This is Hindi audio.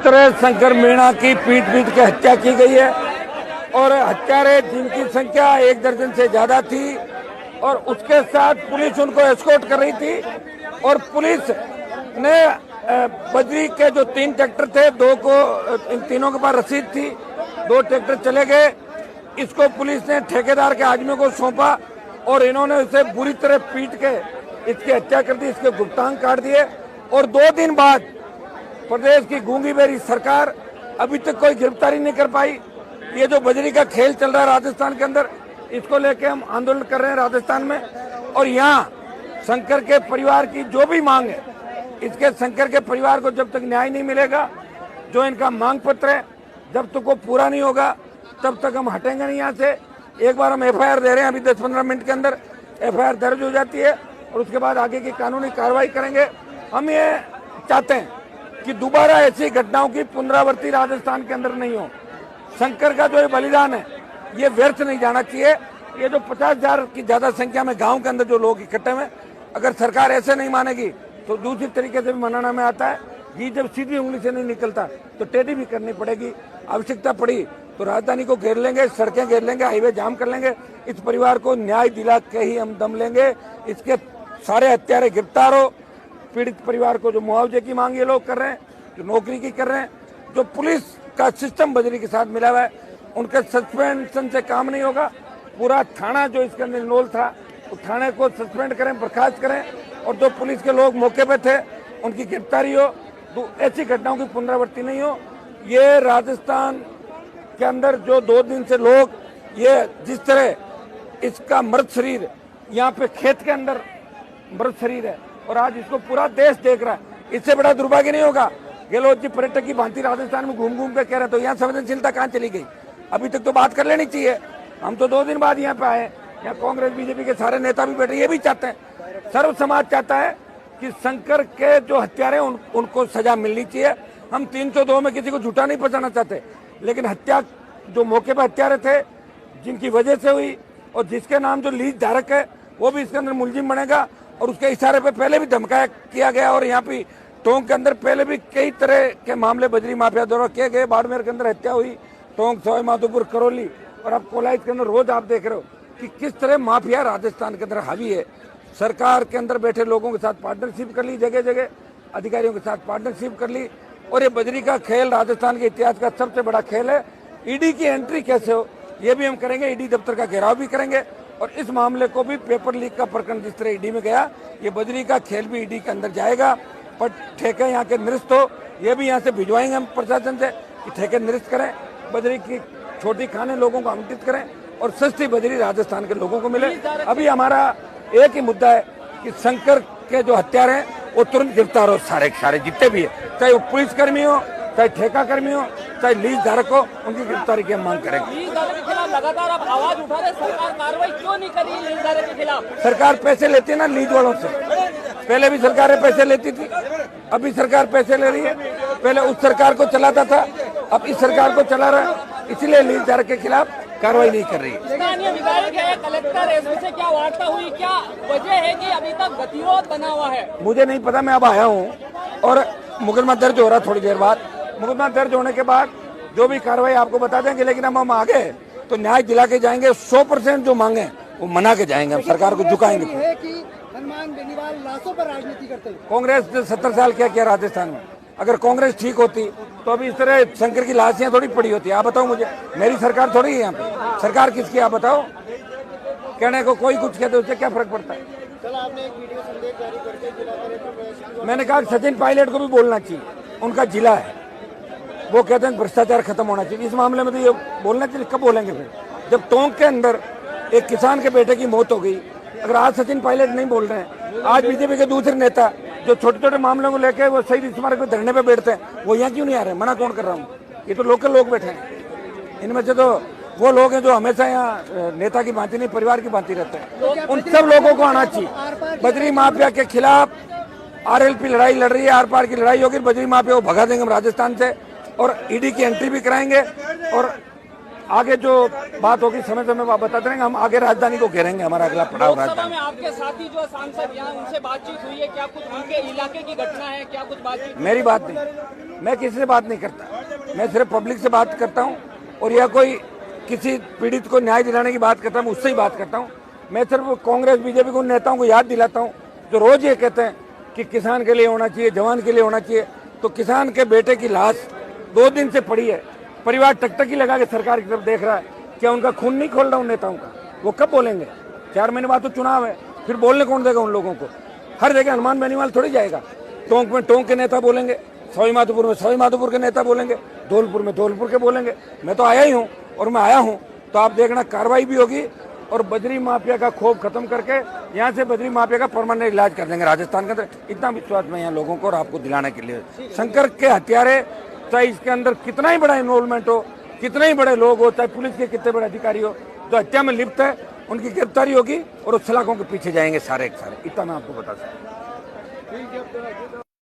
तरह शंकर मीणा की पीट के हत्या की गई है और हत्यारे जिनकी संख्या 1 दर्जन से ज्यादा थी और उसके साथ पुलिस उनको एस्कॉर्ट कर रही थी और पुलिस ने बजरी के जो 3 ट्रैक्टर थे, 2 को इन तीनों के पास रसीद थी, 2 ट्रैक्टर चले गए। इसको पुलिस ने ठेकेदार के आदमी को सौंपा और इन्होंने इसे बुरी तरह पीट के इसकी हत्या कर दी, इसके गुप्तांग काट दिए। और 2 दिन बाद प्रदेश की गूंगी बेरी सरकार अभी तक कोई गिरफ्तारी नहीं कर पाई। ये जो बजरी का खेल चल रहा है राजस्थान के अंदर, इसको लेके हम आंदोलन कर रहे हैं राजस्थान में। और यहाँ शंकर के परिवार की जो भी मांग है, इसके शंकर के परिवार को जब तक न्याय नहीं मिलेगा, जो इनका मांग पत्र है जब तक वो पूरा नहीं होगा तब तक हम हटेंगे नहीं यहाँ से। एक बार हम एफआईआर दे रहे हैं, अभी 10-15 मिनट के अंदर एफआईआर दर्ज हो जाती है और उसके बाद आगे की कानूनी कार्रवाई करेंगे। हम ये चाहते हैं कि दोबारा ऐसी घटनाओं की पुनरावृत्ति राजस्थान के अंदर नहीं हो। शंकर का जो ये बलिदान है ये व्यर्थ नहीं जाना चाहिए। ये जो 50,000 की ज्यादा संख्या में गांव के अंदर जो लोग इकट्ठे हुए, अगर सरकार ऐसे नहीं मानेगी तो दूसरी तरीके से भी मनाना में आता है। ये जब सीधी उंगली से नहीं निकलता तो टेढ़ी भी करनी पड़ेगी। आवश्यकता पड़ी तो राजधानी को घेर लेंगे, सड़कें घेर लेंगे, हाईवे जाम कर लेंगे। इस परिवार को न्याय दिला के ही हम दम लेंगे। इसके सारे हत्यारे गिरफ्तार हो। पीड़ित परिवार को जो मुआवजे की मांग ये लोग कर रहे हैं, जो नौकरी की कर रहे हैं, जो पुलिस का सिस्टम बजरी के साथ मिला हुआ है, उनके सस्पेंशन से काम नहीं होगा। पूरा थाना जो इसके अंदर इन्वॉल्व था, उस थाने को सस्पेंड करें, बर्खास्त करें और जो पुलिस के लोग मौके पे थे उनकी गिरफ्तारी हो। तो ऐसी घटनाओं की पुनरावृत्ति नहीं हो। ये राजस्थान के अंदर जो 2 दिन से लोग ये जिस तरह इसका मृत शरीर यहाँ पे खेत के अंदर मृत शरीर है और आज इसको पूरा देश देख रहा है, इससे बड़ा दुर्भाग्य नहीं होगा। गहलोत जी पर्यटक की भांति राजस्थान में घूम घूम के कह रहे तो यहाँ संवेदनशीलता कहाँ चली गई? अभी तक तो बात कर लेनी चाहिए। हम तो 2 दिन बाद यहाँ पे आए। यहाँ कांग्रेस बीजेपी के सारे नेता भी बैठे, ये भी चाहते हैं, सर्व समाज चाहता है कि शंकर के जो हत्यारे उनको सजा मिलनी चाहिए। हम 302 में किसी को झूठा नहीं पहुंचाना चाहते, लेकिन हत्या जो मौके पर हत्यारे थे, जिनकी वजह से हुई और जिसके नाम जो लीज धारक है वो भी इसके अंदर मुलजिम बनेगा। और उसके इशारे पे पहले भी धमकाया किया गया और यहाँ पे टोंक के अंदर पहले भी कई तरह के मामले बजरी माफिया द्वारा किए गए। बाड़मेर के अंदर हत्या हुई, टोंक, सवाई माधोपुर, करौली और अब कोलाइट के अंदर रोज आप देख रहे हो कि किस तरह माफिया राजस्थान के अंदर हावी है। सरकार के अंदर बैठे लोगों के साथ पार्टनरशिप कर ली, जगह जगह अधिकारियों के साथ पार्टनरशिप कर ली। और ये बजरी का खेल राजस्थान के इतिहास का सबसे बड़ा खेल है। ईडी की एंट्री कैसे हो ये भी हम करेंगे, ईडी दफ्तर का घेराव भी करेंगे और इस मामले को भी पेपर लीक का प्रकरण जिस तरह ईडी में गया, ये बजरी का खेल भी ईडी के अंदर जाएगा। पर ठेके यहाँ के निरस्त हो, ये भी यहाँ से भिजवाएंगे हम प्रशासन से कि ठेके निरस्त करें, बजरी की छोटी खाने लोगों को आवंटित करें और सस्ती बजरी राजस्थान के लोगों को मिले। अभी हमारा एक ही मुद्दा है कि शंकर के जो हत्यारे हैं वो तुरंत गिरफ्तार हो, सारे जितने भी है, चाहे वो पुलिसकर्मी हो, चाहे ठेका कर्मी हो, चाहे लीज धारक हो, उनकी गिरफ्तारी की हम मांग करेंगे। लीज धारक के खिलाफ लगातार आप आवाज उठा रहे, सरकार कार्रवाई क्यों नहीं कर रही लीज धारक के खिलाफ? सरकार पैसे लेती है ना लीज वालों से, पहले भी सरकारें पैसे लेती थी, अभी सरकार पैसे ले रही है। पहले उस सरकार को चलाता था, अब इस सरकार को चला रहा है, इसलिए लीज धारक के खिलाफ कार्रवाई नहीं कर रही है। स्थानीय विधायक है, कलेक्टर है, इससे क्या वार्ता हुई? क्या वजह है कि अभी तक गतिरोध बना हुआ है? मुझे नहीं पता, मैं अब आया हूँ और मुकदमा दर्ज हो रहा थोड़ी देर बाद। मुकदमा दर्ज होने के बाद जो भी कार्रवाई आपको बता देंगे, लेकिन हम आगे तो न्याय दिला के जाएंगे। 100% जो मांगे वो मना के जाएंगे, हम सरकार को झुकाएंगे। है कि हनुमान बेनीवाल लाशों पर राजनीति करते हैं। कांग्रेस ने 70 साल क्या किया राजस्थान में? अगर कांग्रेस ठीक होती तो अभी इस तरह शंकर की लाश यहाँ थोड़ी पड़ी होती। आप बताओ मुझे, मेरी सरकार थोड़ी है यहाँ पे। सरकार किसकी आप बताओ? कहने को कोई कुछ कहते, उससे क्या फर्क पड़ता है? कल आपने एक वीडियो संदेश जारी करके जिला कलेक्टर, मैंने कहा सचिन पायलट को भी बोलना चाहिए, उनका जिला है, वो कहते हैं भ्रष्टाचार खत्म होना चाहिए। इस मामले में तो ये बोलना चाहिए। कब बोलेंगे फिर? जब टोंक के अंदर एक किसान के बेटे की मौत हो गई, अगर आज सचिन पायलट नहीं बोल रहे हैं, आज बीजेपी के दूसरे नेता जो छोटे छोटे मामलों को लेकर वो शहीद स्मारक पे धरने पे बैठते हैं, वो यहाँ क्यों नहीं आ रहे? मना कौन कर रहा हूँ? ये तो लोकल लोग बैठे हैं। इनमें से तो वो लोग हैं जो हमेशा यहाँ नेता की भांति नहीं, परिवार की भांति रहते हैं। उन सब लोगों को आना चाहिए। बजरी माफिया के खिलाफ आरएलपी लड़ाई लड़ रही है, आर पार की लड़ाई होगी। बजरी माफिया को भगा देंगे हम राजस्थान से और ईडी की एंट्री भी कराएंगे और आगे जो बात होगी समय समय बताते रहेंगे। हम आगे राजधानी को घेरेंगे, हमारा अगला पड़ाव राजधानी। में आपके साथी जो सांसद यहाँ, उनसे बातचीत हुई है क्या? कुछ उनके इलाके की घटना है क्या? कुछ बातचीत? मेरी बात नहीं। मैं किसी से बात नहीं करता, मैं सिर्फ पब्लिक से बात करता हूँ। और या कोई किसी पीड़ित को न्याय दिलाने की बात करता हूँ, उससे ही बात करता हूँ। मैं सिर्फ कांग्रेस बीजेपी को नेताओं को याद दिलाता हूँ जो रोज ये कहते हैं कि किसान के लिए होना चाहिए, जवान के लिए होना चाहिए। तो किसान के बेटे की लाश 2 दिन से पड़ी है, परिवार टकटकी लगा के सरकार की तरफ देख रहा है। क्या उनका खून नहीं खोल रहा उन नेताओं का? वो कब बोलेंगे? 4 महीने बाद तो चुनाव है, फिर बोलने कौन देगा उन लोगों को? हर जगह हनुमान बेनीवाल थोड़ी जाएगा। टोंक में टोंक के नेता बोलेंगे, सवाई माधोपुर में सवाई माधोपुर के नेता बोलेंगे, धौलपुर में धौलपुर के बोलेंगे। मैं तो आया ही हूँ और मैं आया हूँ तो आप देखना कार्रवाई भी होगी और बजरी माफिया का खौफ खत्म करके यहाँ से बजरी माफिया का परमानेंट इलाज कर देंगे राजस्थान के अंदर। इतना विश्वास मैं यहाँ लोगों को और आपको दिलाने के लिए। शंकर के हत्यारे, चाहे इसके अंदर कितना ही बड़ा इन्वॉल्वमेंट हो, कितने ही बड़े लोग हो, चाहे पुलिस के कितने बड़े अधिकारी हो, जो हत्या में लिप्त है उनकी गिरफ्तारी होगी और उस सलाखों के पीछे जाएंगे सारे के सारे। इतना मैं आपको बता सकता हूँ।